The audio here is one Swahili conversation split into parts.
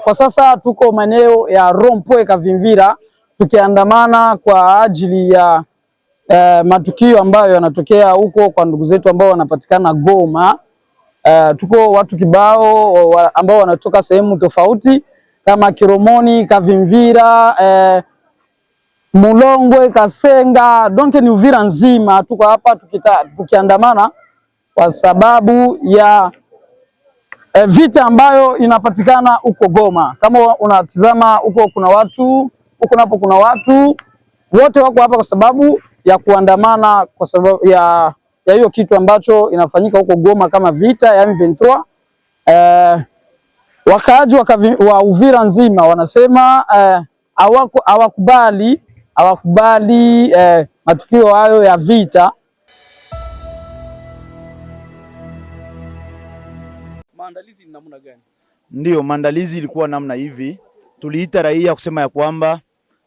Kwa sasa tuko maeneo ya Rond-Point Kavimvira tukiandamana kwa ajili ya matukio ambayo yanatokea huko kwa ndugu zetu ambao wanapatikana Goma. Tuko watu kibao ambao wanatoka sehemu tofauti kama Kiromoni, Kavimvira, Mulongwe, Kasenga, donc ni Uvira nzima. Tuko hapa tukiandamana kwa sababu ya vita ambayo inapatikana huko Goma. Kama unatizama huko kuna watu, huko napo kuna watu wote wako hapa kwa sababu ya kuandamana, kwa sababu ya hiyo kitu ambacho inafanyika huko Goma kama vita ya M23. Wakaaji wa Uvira nzima wanasema hawakubali matukio hayo ya vita. Maandalizi ni namna gani? Ndio, maandalizi ilikuwa namna hivi. Tuliita raia kusema ya kwamba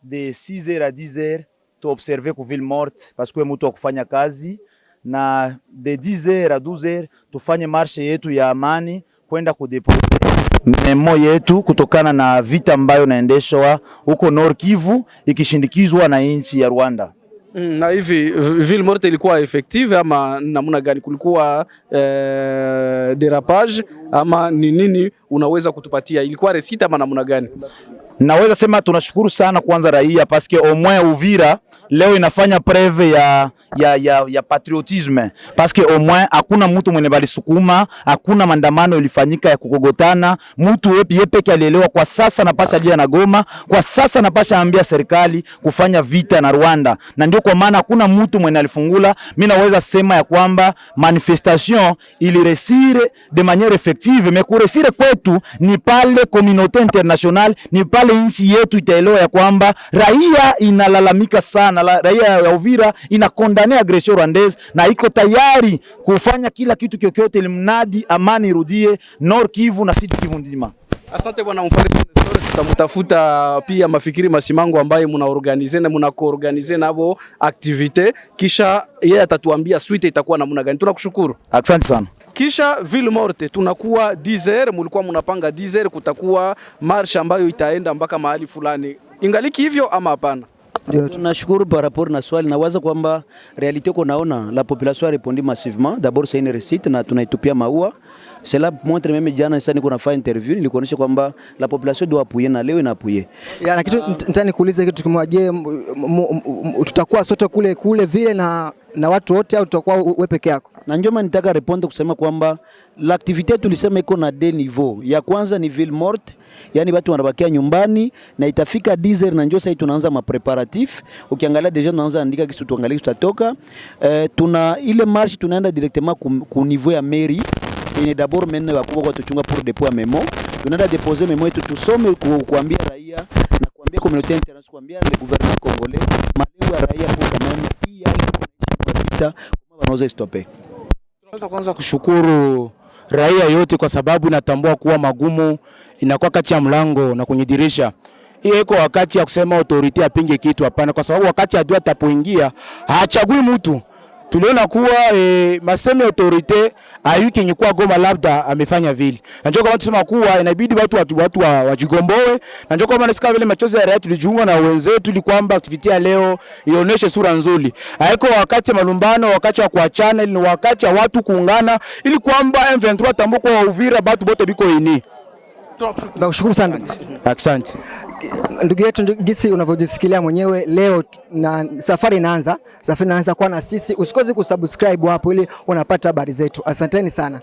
de 6h à 10h tu observer ku ville morte parce que mtu akufanya kazi, na de 10h à 12h tufanye marche yetu ya amani kwenda kudeposer memo yetu kutokana na vita ambayo naendeshwa huko Nord Kivu ikishindikizwa na nchi ya Rwanda. Na hivi ville morte ilikuwa effective ama namna gani? Kulikuwa derapage ama ni nini? Unaweza kutupatia ilikuwa resita ama namna gani? Naweza sema tunashukuru sana kwanza raia parce que au moins Uvira leo inafanya preuve ya patriotisme parce que au moins hakuna mtu mwenye balisukuma, hakuna maandamano ilifanyika ya kukogotana. Mtu yeye peke alielewa kwa sasa napasha lia na Goma, kwa sasa napasha ambia serikali kufanya vita na Rwanda, na ndio kwa maana hakuna mtu mwenye alifungula. Mimi naweza sema ya kwamba manifestation ili resire de manière effective, mais kuresire kwetu ni pale communauté internationale, ni pale nchi yetu itaelewa ya kwamba raia inalalamika sana, raia ya Uvira inakondane agression rwandaise na iko tayari kufanya kila kitu kyokyote ili mnadi amani irudie Nord Kivu na Sud Kivu nzima. Asante bwana Mfalme, tutamtafuta pia Mafikiri Masimango ambaye mnaorganize na mnakoorganize nabo activite, kisha yeye atatuambia suite itakuwa namna gani. Tunakushukuru. Asante sana. Kisha ville morte tunakuwa 10h, mulikuwa mnapanga 10h kutakuwa marche ambayo itaenda mpaka mahali fulani. Ingaliki hivyo ama hapana? Tunashukuru par rapport na swali, nawaza kwamba realite ko naona la population a répondu massivement. D'abord c'est une réussite na tunaitupia maua. Cela montre même jana sasa niko nafanya interview nilikuonesha kwamba la population doit appuyer na leo inappuyer. Ya na kitu nitani kuuliza kitu kimoja, tutakuwa sote kule vile na watu wote au tutakuwa wewe peke yako? Na njoma nitaka répondre kusema kwamba l'activité tulisema iko na deux niveaux. Ya kwanza ni ville morte, yani watu wanabakia nyumbani na itafika 10h na njoo sasa tunaanza ma préparatif. Ukiangalia deja tunaanza andika kitu tuangalie tutatoka. Tuna ile marche tunaenda directement ku niveau ya mairie. Ni d'abord mene wakubwa kwa tuchunga pour dépôt ya memo. Tunaenda déposer memo yetu tusome kuambia raia na kuambia communauté internationale, kuambia le gouvernement congolais malengo ya raia pour quand même hii hali kwa vita kama wanaweza stopper. Tunaweza kwanza kushukuru raia yote kwa sababu inatambua kuwa magumu inakuwa kati ya mlango na kwenye dirisha. Hii iko wakati ya kusema authority apinge kitu, hapana, kwa sababu wakati adui atapoingia haachagui mtu. Tuliona kuwa masemi autorite ayuki nyikuwa Goma labda amefanya vile. Na njoo kama tusema kuwa inabidi watu wajigomboe. Na njoo kama nasika vile machozi ya raia tulijiunga na wenzetu ili kwamba activity ya leo ionyeshe sura nzuri. Haiko wakati malumbano, wakati wa kuachana, ni wakati wa watu kuungana ili kwamba M23 tambuko wa Uvira batu bote biko ini. Nakushukuru sana. Asante. Ndugu yetu gisi unavyojisikilia mwenyewe leo na safari inaanza kwa na sisi. Usikoze kusubscribe hapo ili unapata habari zetu. Asanteni sana.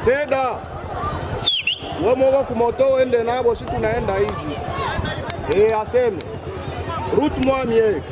Seda wewe kumoto uende nabo, si tunaenda hivi aseme route mwamie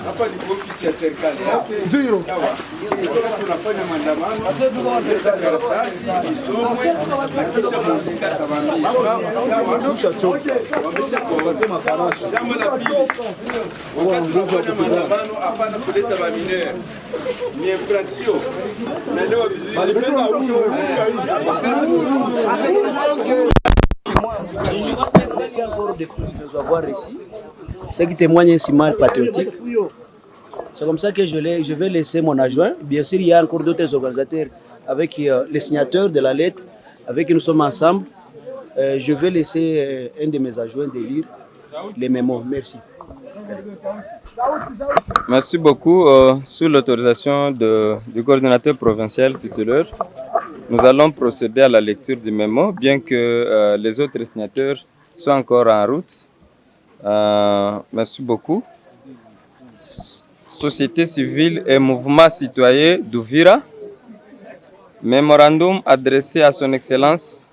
hapa ni ofisi ya serikali. Ndio. Tunafanya maandamano. Karatasi isomwe na kisha muzika tabamia. Wamesha choka. Wamesha kuwapatia mafarasha. Jambo la pili. Wakati tunafanya maandamano hapana kuleta ba mineur. Ni infraction. Naelewa vizuri. Walipenda huyo. Merci encore de nous avoir ici. Ce qui témoigne un signal patriotique. C'est comme ça que je vais laisser mon adjoint. Bien sûr, il y a encore d'autres organisateurs avec les signateurs de la lettre, avec qui nous sommes ensemble. Je vais laisser un de mes adjoints de lire les mémos. Merci. Merci beaucoup. Sous l'autorisation du coordinateur provincial titulaire, nous allons procéder à la lecture du mémo, bien que les autres signateurs soient encore en route. Merci beaucoup. Société civile et mouvement citoyen d'Uvira, mémorandum adressé à son Excellence,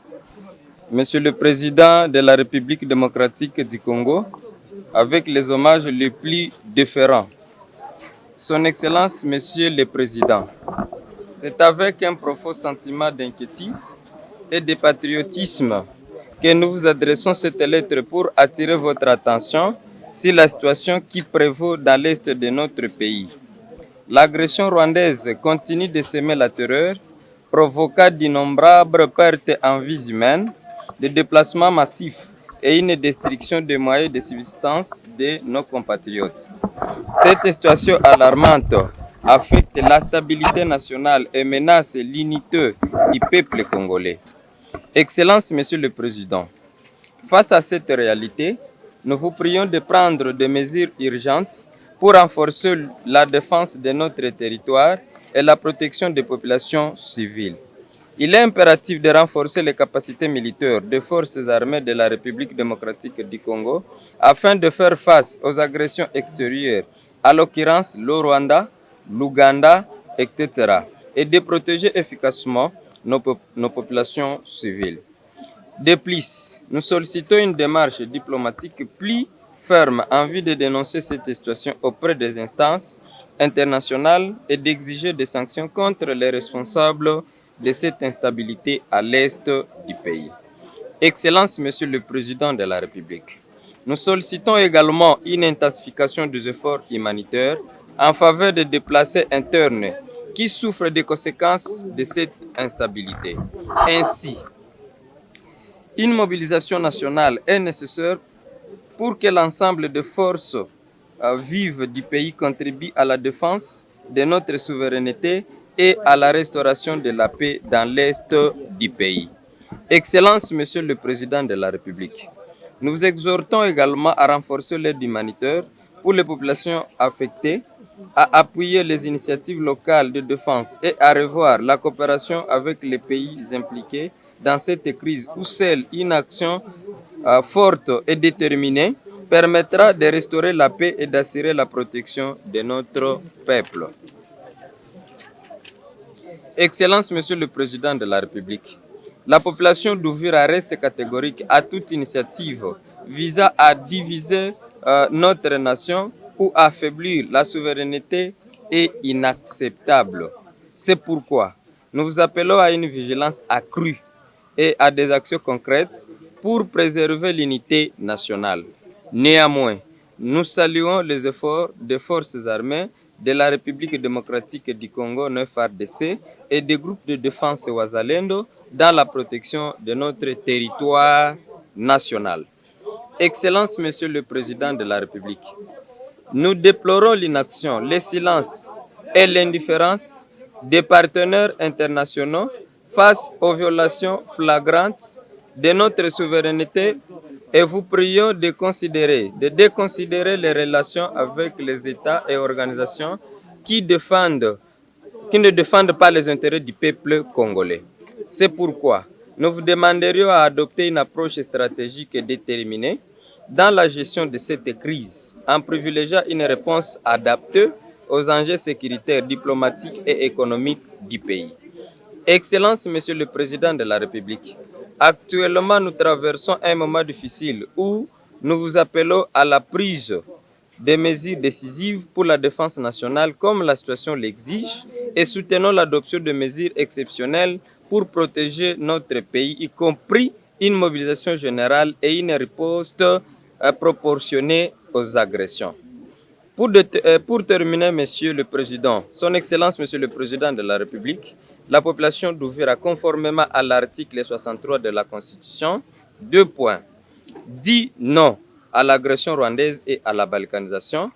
Monsieur le Président de la République démocratique du Congo, avec les hommages les plus déférents. Son Excellence, Monsieur le Président, c'est avec un profond sentiment d'inquiétude et de patriotisme que nous vous adressons cette lettre pour attirer votre attention sur la situation qui prévaut dans l'est de notre pays. L'agression rwandaise continue de semer la terreur, provoquant d'innombrables pertes en vies humaines, des déplacements massifs et une destruction des moyens de subsistance de nos compatriotes. Cette situation alarmante affecte la stabilité nationale et menace l'unité du peuple congolais. Excellence, Monsieur le Président, face à cette réalité, nous vous prions de prendre des mesures urgentes pour renforcer la défense de notre territoire et la protection des populations civiles. Il est impératif de renforcer les capacités militaires des forces armées de la République démocratique du Congo afin de faire face aux agressions extérieures, à l'occurrence le Rwanda, l'Ouganda, etc., et de protéger efficacement nos populations civiles. De plus, nous sollicitons une démarche diplomatique plus ferme en vue de dénoncer cette situation auprès des instances internationales et d'exiger des sanctions contre les responsables de cette instabilité à l'est du pays. Excellence, Monsieur le Président de la République, nous sollicitons également une intensification des efforts humanitaires en faveur des déplacés internes qui souffrent des conséquences de cette instabilité. Ainsi, une mobilisation nationale est nécessaire pour que l'ensemble des forces vives du pays contribuent à la défense de notre souveraineté et à la restauration de la paix dans l'Est du pays. Excellence, Monsieur le Président de la République, nous vous exhortons également à renforcer l'aide humanitaire pour les populations affectées, à appuyer les initiatives locales de défense et à revoir la coopération avec les pays impliqués dans cette crise où seule une action forte et déterminée permettra de restaurer la paix et d'assurer la protection de notre peuple. Excellence, Monsieur le Président de la République, la population d'Ouvira reste catégorique à toute initiative visant à diviser notre nation ou affaiblir la souveraineté est inacceptable. C'est pourquoi nous vous appelons à une vigilance accrue et à des actions concrètes pour préserver l'unité nationale. Néanmoins, nous saluons les efforts des forces armées de la République démocratique du Congo 9RDC et des groupes de défense Wazalendo dans la protection de notre territoire national. Excellence, Monsieur le Président de la République, nous déplorons l'inaction, le silence et l'indifférence des partenaires internationaux face aux violations flagrantes de notre souveraineté et vous prions de déconsidérer les relations avec les États et organisations qui ne défendent pas les intérêts du peuple congolais. C'est pourquoi nous vous demanderions à adopter une approche stratégique et déterminée dans la gestion de cette crise, en privilégiant une réponse adaptée aux enjeux sécuritaires, diplomatiques et économiques du pays. Excellence, Monsieur le Président de la République, actuellement nous traversons un moment difficile où nous vous appelons à la prise de mesures décisives pour la défense nationale comme la situation l'exige et soutenons l'adoption de mesures exceptionnelles pour protéger notre pays, y compris une mobilisation générale et une riposte proportionnée aux agressions. Pour terminer, Monsieur le Président, Son Excellence, Monsieur le Président de la République, la population d'Ouvira, conformément à l'article 63 de la Constitution, 2 points, dit non à l'agression rwandaise et à la balkanisation.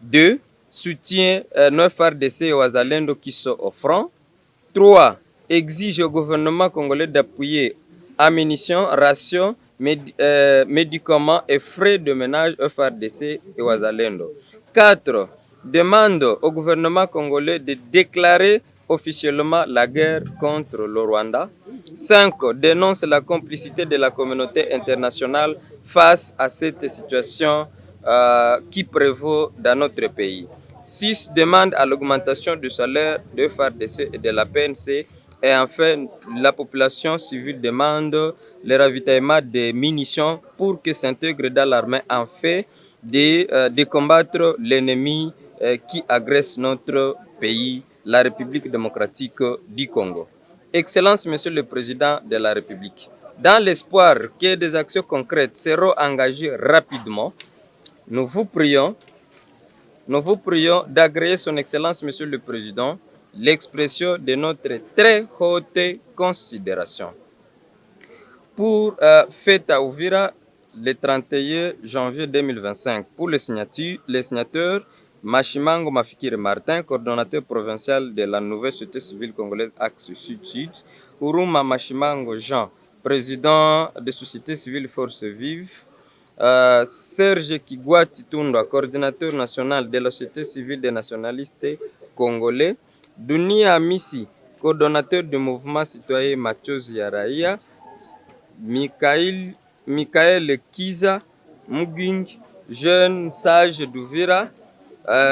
2, soutient 9RDC et Wazalendo qui sont au front. 3, exige au gouvernement congolais d'appuyer en munitions, rations, médicaments et frais de ménage FRDC et Wazalendo. 4, demande au gouvernement congolais de déclarer officiellement la guerre contre le Rwanda. 5, dénonce la complicité de la communauté internationale face à cette situation qui prévaut dans notre pays. 6, demande à l'augmentation du salaire de FARDC et de la PNC. Et enfin, la population civile demande le ravitaillement des munitions pour que s'intègre dans l'armée en fait de combattre l'ennemi qui agresse notre pays, la République démocratique du Congo. Excellence, Monsieur le Président de la République, dans l'espoir que des actions concrètes seront engagées rapidement, nous vous prions d'agréer Son Excellence, Monsieur le Président, l'expression de notre très haute considération. Pour fête à Ouvira, le 31 janvier 2025, pour les signateurs, Machimango Mafikire Martin, coordonnateur provincial de la nouvelle société civile congolaise Axe Sud-Sud, Uruma Machimango Jean, président de société civile Force Vive, Serge Kigwati Tundwa, coordinateur national de la société civile des nationalistes congolais, Dunia Misi, coordonnateur du mouvement citoyen Machozi ya Raia, Michael Kiza Muging, jeune sage d'Ouvira,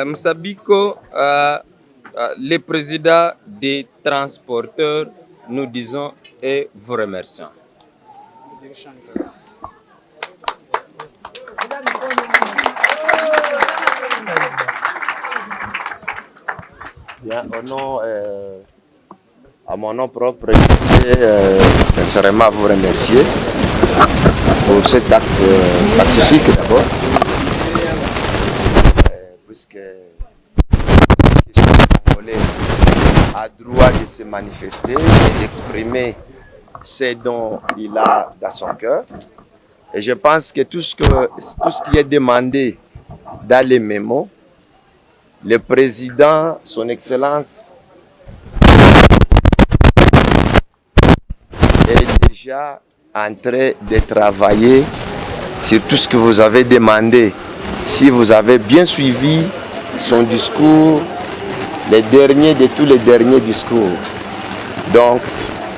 Msabiko, le président des transporteurs, nous disons et vous remercions. Bien, au nom À mon nom propre, je voudrais sincèrement vous remercier pour cet acte pacifique d'abord, puisque le Congolais a droit de se manifester et d'exprimer ce dont il a dans son cœur. Et je pense que tout ce qui est demandé dans les mémos, le président, son Excellence, est déjà en train de travailler sur tout ce que vous avez demandé. Si vous avez bien suivi son discours, les derniers de tous les derniers discours. Donc,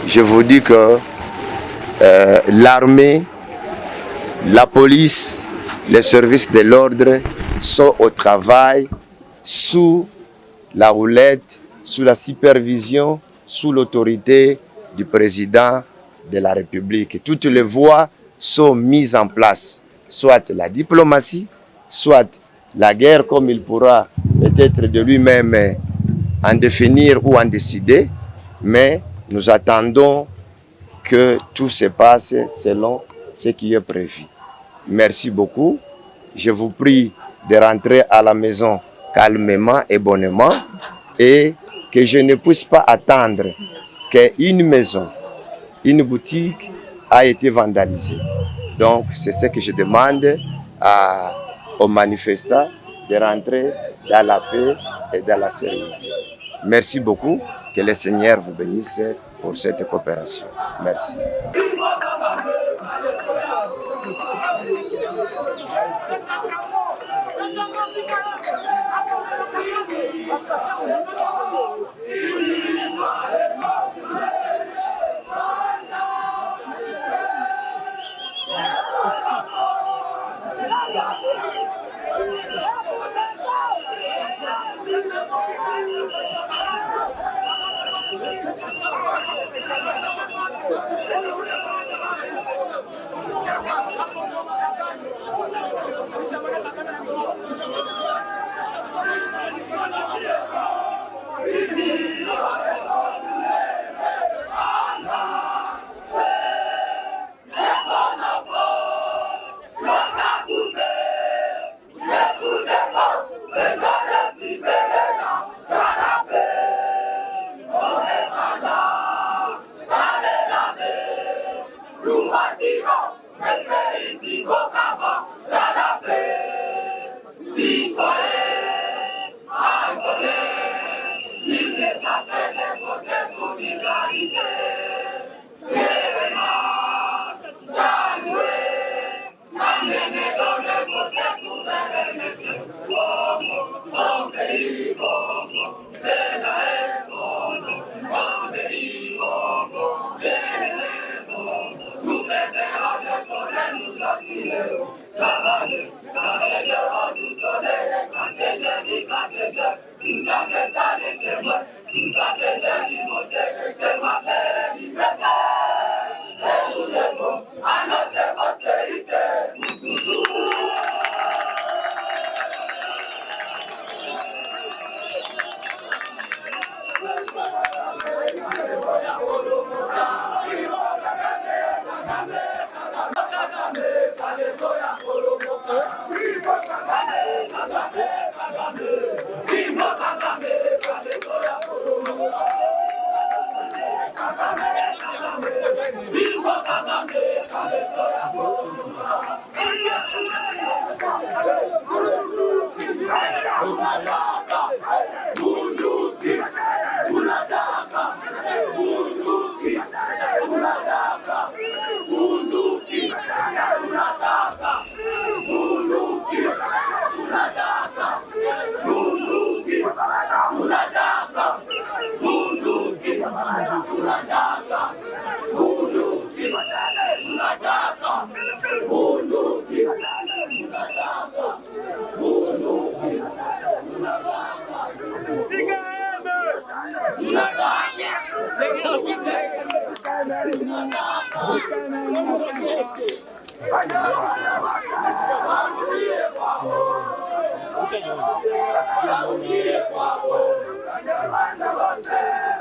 je vous dis que l'armée, la police, les services de l'ordre sont au travail sous la houlette, sous la supervision, sous l'autorité du président de la République. Toutes les voies sont mises en place, soit la diplomatie, soit la guerre comme il pourra peut-être de lui-même en définir ou en décider, mais nous attendons que tout se passe selon ce qui est prévu. Merci beaucoup. Je vous prie de rentrer à la maison calmement et bonnement et que je ne puisse pas attendre qu'une maison, une boutique a été vandalisée. Donc, c'est ce que je demande aux manifestants de rentrer dans la paix et dans la sérénité. Merci beaucoup. Que le Seigneur vous bénisse pour cette coopération. Merci.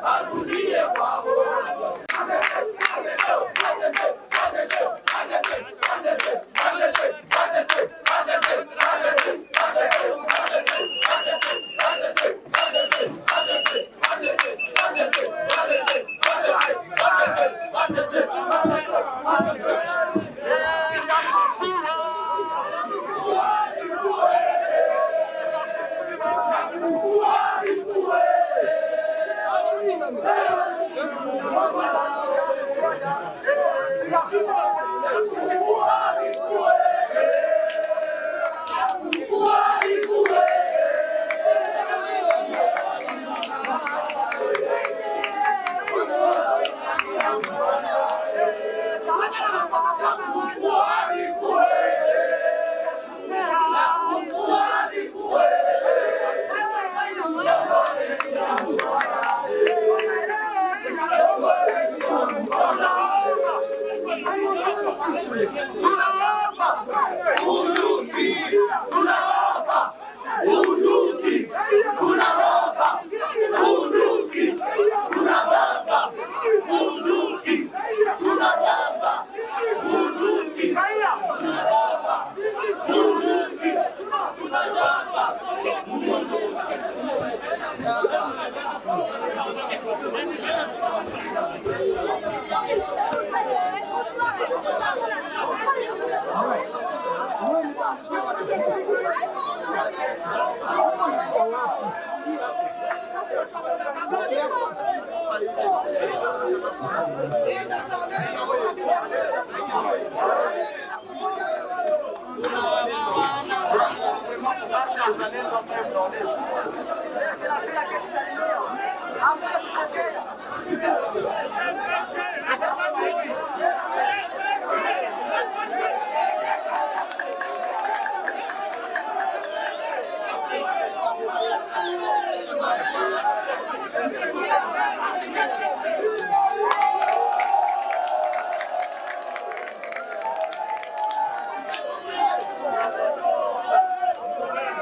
Arudie kwao.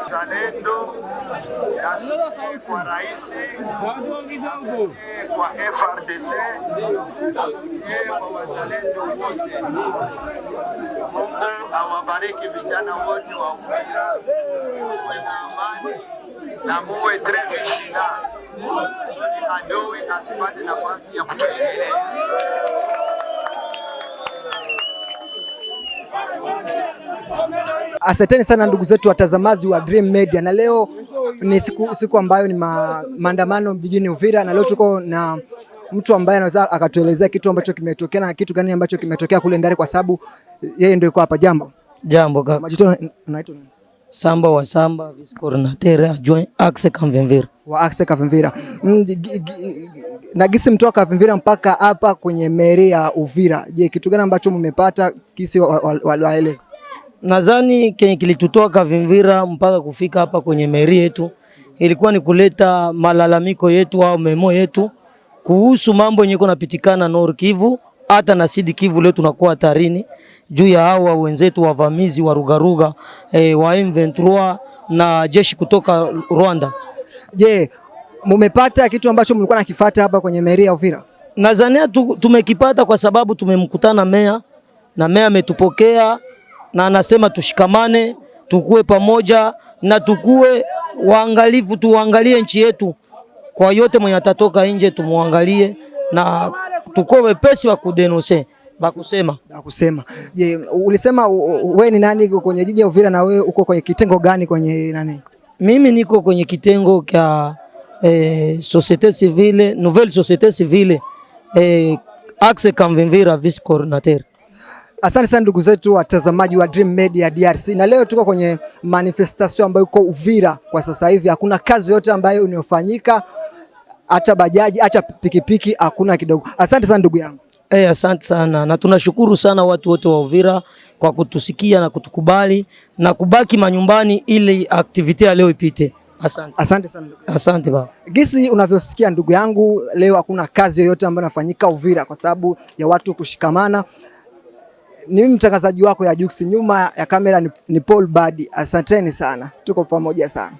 Zalendo nasusie kwa rais, nasusie kwa FRDC, nasusie kwa wazalendo wote. Mungu awabariki vijana wote wa Uvira, muwe na amani na muwe très vigilant, adui asipate nafasi ya kutuingilia. Asanteni sana ndugu zetu watazamaji wa Dream Media, na leo ni siku ambayo ni maandamano jijini Uvira, na leo tuko na mtu ambaye anaweza akatuelezea kitu ambacho kimetokea na kitu gani ambacho kimetokea kule ndani, kwa sababu yeye ndio yuko hapa. Jambo kaka. Majito unaitwa nani? Samba wa Samba, vice coordinateur adjoint Axe Kavimvira. Wa Axe Kavimvira. Na gisi mtoka Kavimvira mpaka hapa kwenye meri ya Uvira. Je, kitu gani ambacho mmepata kisi waeleza? Nadhani kenye kilitutoa Kavimvira mpaka kufika hapa kwenye meri yetu ilikuwa ni kuleta malalamiko yetu au memo yetu kuhusu mambo yenye kunapitikana Nord Kivu hata na Sud Kivu. Leo tunakuwa hatarini juu ya hao wenzetu wavamizi wa Rugaruga wa M23 na jeshi kutoka Rwanda. Je, mumepata kitu ambacho mlikuwa nakifuata hapa kwenye meri ya Uvira? Nadhani tumekipata kwa sababu tumemkutana meya na meya ametupokea na anasema tushikamane, tukue pamoja na tukue waangalifu, tuangalie nchi yetu. Kwa yote mwenye atatoka nje tumuangalie na tukue wepesi wa kudenonse bakusema. Je, ulisema wewe ni nani kwenye jiji ya Uvira, na wewe uko kwenye kitengo gani kwenye nani? Mimi niko kwenye kitengo cha société civile, nouvelle société civile, Axe Kavimvira, vice coordinateur. Asante sana ndugu zetu watazamaji wa Dream Media DRC, na leo tuko kwenye manifestation ambayo iko Uvira kwa sasa hivi. Hakuna kazi yote ambayo inayofanyika, hata bajaji hata pikipiki hakuna kidogo. Asante sana ndugu yangu. Asante sana, na tunashukuru sana watu wote wa Uvira kwa kutusikia na kutukubali na kubaki manyumbani ili activity ya leo ipite. Asante sana ndugu. Asante baba. Gisi unavyosikia ndugu yangu, leo hakuna kazi yoyote ambayo inafanyika Uvira kwa sababu ya watu kushikamana. Ni mimi mtangazaji wako ya Jux, nyuma ya kamera ni Paul Badi. Asanteni sana, tuko pamoja sana.